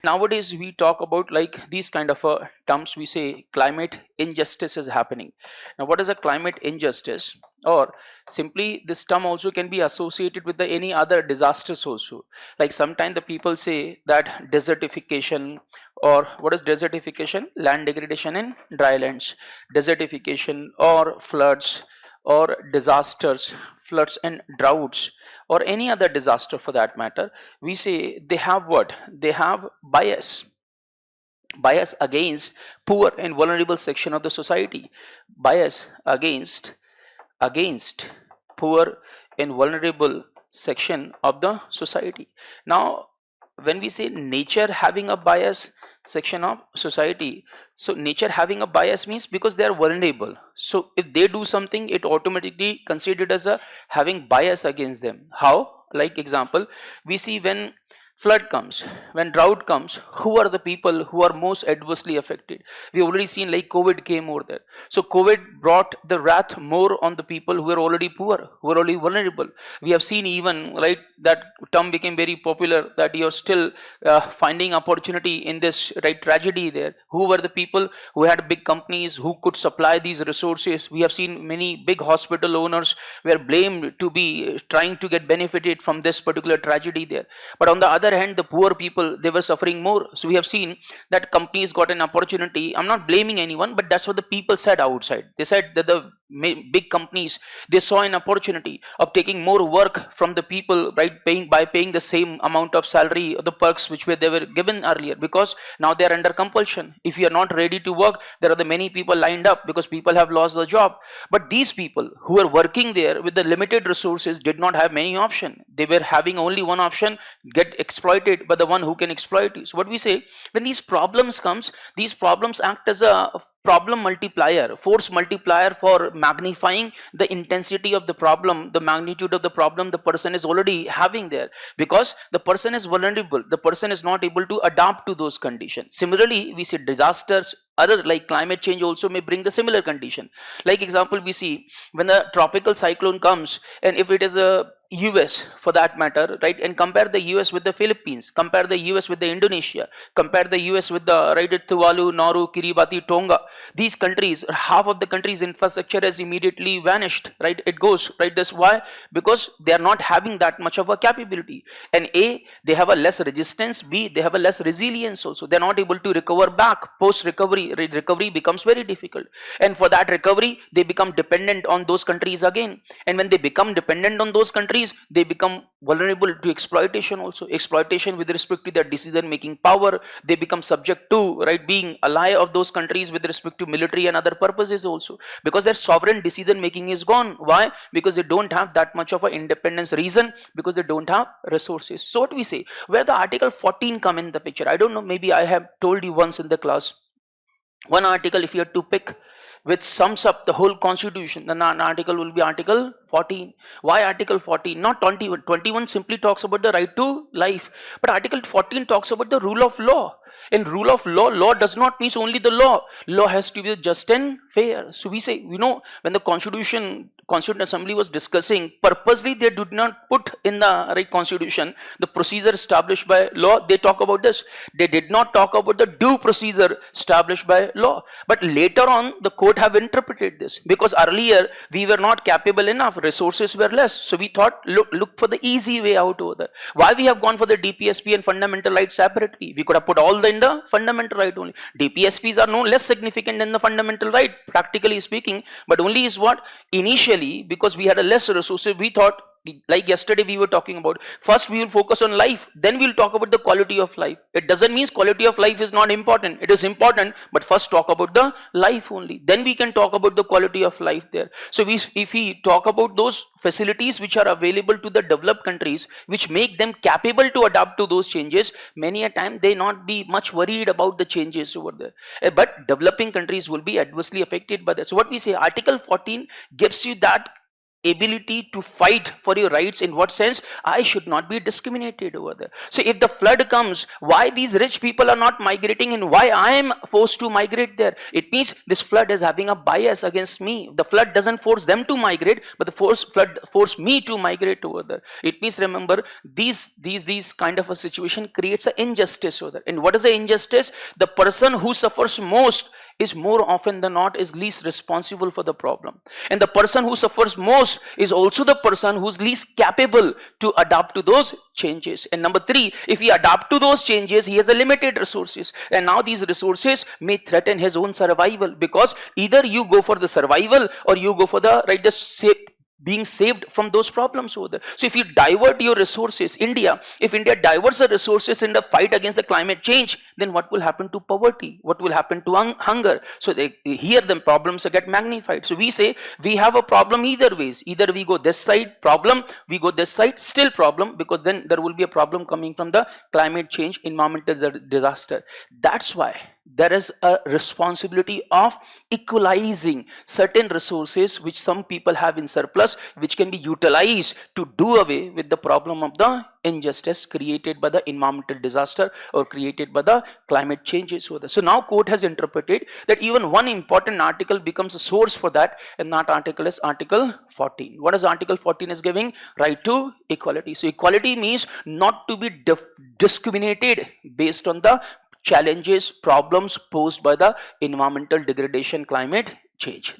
nowadays we talk about like these kind of terms. We say climate injustice is happening. Now what is a climate injustice? Or simply this term also can be associated with the any other disasters also. Like sometimes the people say that desertification, or what is desertification? Land degradation in dry lands, desertification or floods or disasters, floods and droughts, or any other disaster for that matter. We say they have what? They have bias against poor and vulnerable section of the society, bias against poor and vulnerable section of the society. Now when we say nature having a bias section of society, so nature having a bias means because they are vulnerable, so if they do something it automatically considered as a having bias against them. How? Like example, we see when flood comes, when drought comes, who are the people who are most adversely affected? We already seen like COVID came over there. So COVID brought the wrath more on the people who are already poor, who are already vulnerable. We have seen even right that term became very popular, that you're still finding opportunity in this right tragedy there. Who were the people who had big companies who could supply these resources? We have seen many big hospital owners were blamed to be trying to get benefited from this particular tragedy there. But on the other hand, the poor people, they were suffering more. So we have seen that companies got an opportunity. I'm not blaming anyone, but that's what the people said outside. They said that the big companies, they saw an opportunity of taking more work from the people, right, paying by paying the same amount of salary or the perks which were they were given earlier, because now they are under compulsion. If you are not ready to work, there are the many people lined up because people have lost the job. But these people who were working there with the limited resources did not have many option. They were having only one option: get exploited by the one who can exploit you. So what we say, when these problems comes, these problems act as a problem multiplier, force multiplier for magnifying the intensity of the problem, the magnitude of the problem the person is already having there, because the person is vulnerable, the person is not able to adapt to those conditions. Similarly, we see disasters, other like climate change also may bring the similar condition. Like example, we see when a tropical cyclone comes, and if it is a US for that matter, right, and compare the US with the Philippines, compare the US with the Indonesia, compare the US with the right Tuvalu, Nauru, Kiribati, Tonga. These countries, half of the country's infrastructure has immediately vanished, right? It goes, right? That's why, because they are not having that much of a capability. And A, they have a less resistance, B, they have a less resilience also. They're not able to recover back. Post recovery, recovery becomes very difficult. And for that recovery, they become dependent on those countries again. And when they become dependent on those countries, they become vulnerable to exploitation also. Exploitation with respect to their decision making power. They become subject to, right, being ally of those countries with respect to military and other purposes also, because their sovereign decision making is gone. Why? Because they don't have that much of an independence. Reason? Because they don't have resources. So what we say, where the article 14 come in the picture, I don't know, maybe I have told you once in the class, one article if you have to pick which sums up the whole constitution, then an article will be article 14. Why article 14, not 21? 21 simply talks about the right to life, but article 14 talks about the rule of law. In rule of law, law does not mean only the law has to be just and fair. So we say, you know, when the constituent assembly was discussing, purposely they did not put in the right constitution the procedure established by law. They talk about this, they did not talk about the due procedure established by law. But later on the court have interpreted this, because earlier we were not capable enough, resources were less, so we thought look for the easy way out over there. Why we have gone for the DPSP and fundamental rights separately? We could have put all in the fundamental right only. DPSPs are no less significant than the fundamental right, practically speaking, but only is what, initially, because we had a less resources, we thought, like yesterday we were talking about, first we will focus on life, then we'll talk about the quality of life. It doesn't mean quality of life is not important, it is important, but first talk about the life only, then we can talk about the quality of life there. So if we talk about those facilities which are available to the developed countries, which make them capable to adapt to those changes, many a time they not be much worried about the changes over there. But developing countries will be adversely affected by that. So what we say, article 14 gives you that ability to fight for your rights. In what sense? I should not be discriminated over there. So if the flood comes, why these rich people are not migrating and why I am forced to migrate there? It means this flood is having a bias against me. The flood doesn't force them to migrate, but the flood force me to migrate over there. It means, remember, these kind of a situation creates an injustice over there. And what is the injustice? The person who suffers most is more often than not is least responsible for the problem, and the person who suffers most is also the person who's least capable to adapt to those changes. And number three, if he adapt to those changes, he has a limited resources, and now these resources may threaten his own survival, because either you go for the survival or you go for the being saved from those problems over there. So if you divert your resources, if India diverts the resources in the fight against the climate change, then what will happen to poverty? What will happen to hunger? So here the problems get magnified. So we say we have a problem either ways. Either we go this side, problem, we go this side, still problem, because then there will be a problem coming from the climate change, environmental disaster. That's why there is a responsibility of equalizing certain resources which some people have in surplus, which can be utilized to do away with the problem of the injustice created by the environmental disaster or created by the climate changes. So now court has interpreted that even one important article becomes a source for that, and that article is Article 14. What is Article 14 is giving? Right to equality. So equality means not to be discriminated based on the challenges, problems posed by the environmental degradation, climate change.